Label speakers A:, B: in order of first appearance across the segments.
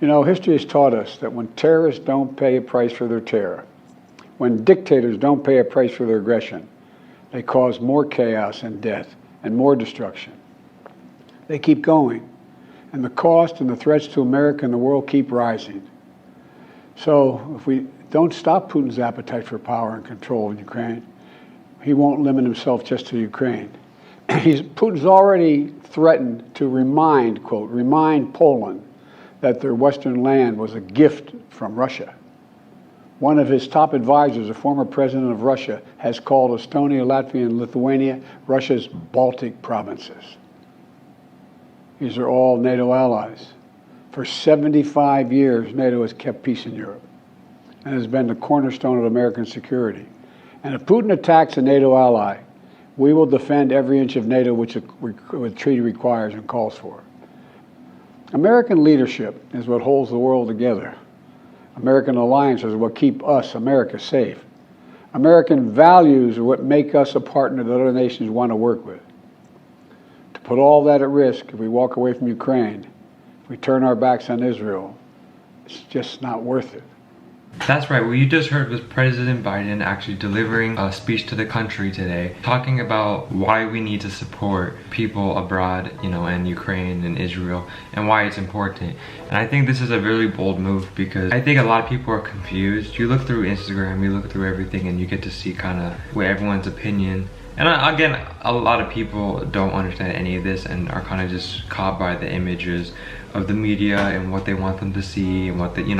A: You know, history has taught us that when terrorists don't pay a price for their terror, when dictators don't pay a price for their aggression, they cause more chaos and death and more destruction. They keep going, and the cost and the threats to America and the world keep rising. So if we don't stop Putin's appetite for power and control in Ukraine, he won't limit himself just to Ukraine. Putin's already threatened to remind Poland that their Western land was a gift from Russia. One of his top advisors, a former president of Russia, has called Estonia, Latvia, and Lithuania Russia's Baltic provinces. These are all NATO allies. For 75 years, NATO has kept peace in Europe and has been the cornerstone of American security. And if Putin attacks a NATO ally, we will defend every inch of NATO which the treaty requires and calls for. American leadership is what holds the world together. American alliances are what keep us, America, safe. American values are what make us a partner that other nations want to work with. To put all that at risk, if we walk away from Ukraine, if we turn our backs on Israel, it's just not worth it.
B: That's right, what you just heard was President Biden actually delivering a speech to the country today, talking about why we need to support people abroad, in Ukraine and Israel, and why it's important. And I think this is a really bold move because I think a lot of people are confused. You look through Instagram, you look through everything, and you get to see kind of what everyone's opinion. And again, a lot of people don't understand any of this and are kind of just caught by the images of the media and what they want them to see and what we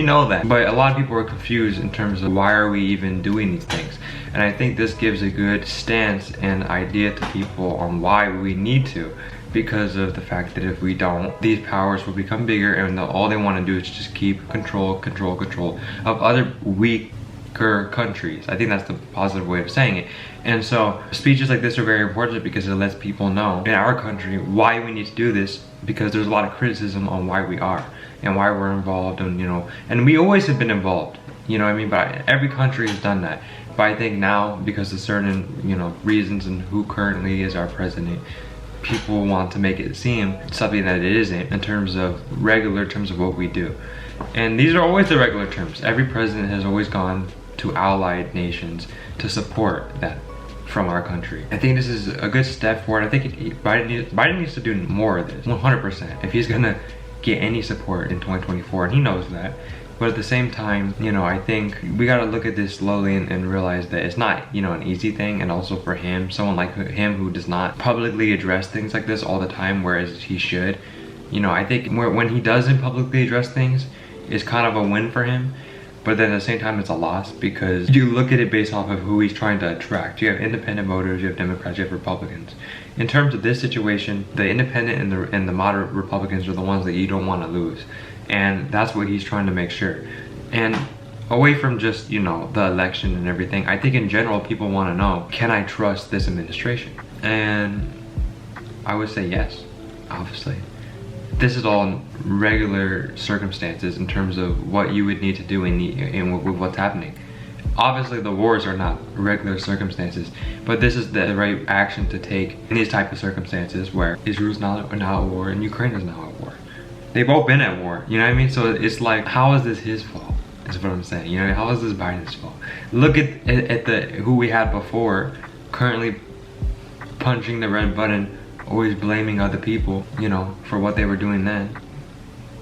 B: know that. But a lot of people are confused in terms of why are we even doing these things. And I think this gives a good stance and idea to people on why we need to, because of the fact that if we don't, these powers will become bigger and all they want to do is just keep control of other weaker countries. I think that's the positive way of saying it. And so speeches like this are very important because it lets people know in our country why we need to do this, because there's a lot of criticism on why we are and why we're involved, and we always have been involved, but every country has done that. But I think now, because of certain reasons and who currently is our president, people want to make it seem something that it isn't in terms of regular terms of what we do. And these are always the regular terms. Every president has always gone to allied nations to support that from our country. I think this is a good step forward. I think Biden needs to do more of this, 100%, if he's gonna get any support in 2024, and he knows that. But at the same time, I think we gotta look at this slowly and realize that it's not, an easy thing. And also for him, someone like him who does not publicly address things like this all the time, whereas he should, I think when he doesn't publicly address things, it's kind of a win for him. But then at the same time, it's a loss because you look at it based off of who he's trying to attract. You have independent voters, you have Democrats, you have Republicans. In terms of this situation, the independent and the moderate Republicans are the ones that you don't want to lose. And that's what he's trying to make sure. And away from just, the election and everything, I think in general, people want to know, can I trust this administration? And I would say yes, obviously. This is all in regular circumstances in terms of what you would need to do with what's happening. Obviously, the wars are not regular circumstances, but this is the right action to take in these type of circumstances where Israel's now at war and Ukraine is now at war. They've both been at war, you know what I mean? So it's like, how is this his fault? Is what I'm saying. How is this Biden's fault? Look at who we had before, currently punching the red button, always blaming other people, for what they were doing then.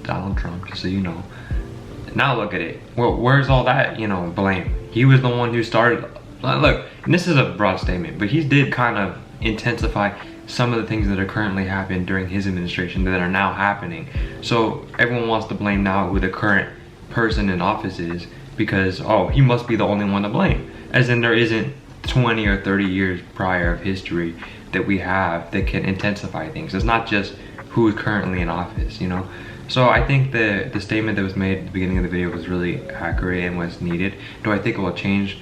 B: Donald Trump, just so you know. Now look at it. Well, where's all that, blame? He was the one who started. Look, and this is a broad statement, but he did kind of intensify some of the things that are currently happening during his administration that are now happening. So everyone wants to blame now who the current person in office is because, oh, he must be the only one to blame. As in there isn't 20 or 30 years prior of history that we have that can intensify things. It's not just who is currently in office, So I think the statement that was made at the beginning of the video was really accurate and was needed. Do I think it will change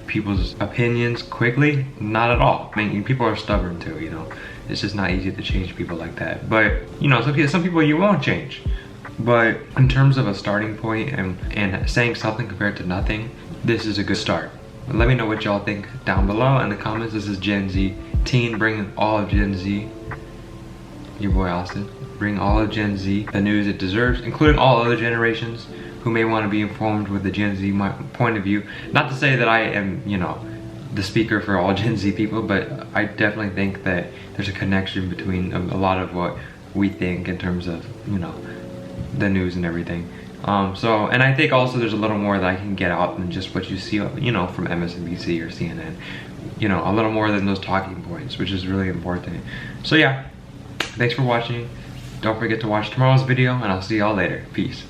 B: people's opinions quickly? Not at all. I mean, people are stubborn too, It's just not easy to change people like that. But, some people you won't change. But in terms of a starting point and saying something compared to nothing, this is a good start. Let me know what y'all think down below in the comments. This is Gen Z Teen, bringing all of Gen Z. Your boy Austin. bring all of Gen Z the news it deserves, including all other generations who may want to be informed with the Gen Z point of view. Not to say that I am, you know, the speaker for all Gen Z people, but I definitely think that there's a connection between a lot of what we think in terms of, you know, the news and everything. And I think also there's a little more that I can get out than just what you see, you know, from MSNBC or CNN. You know, a little more than those talking points, which is really important. So yeah, thanks for watching. Don't forget to watch tomorrow's video, and I'll see y'all later. Peace.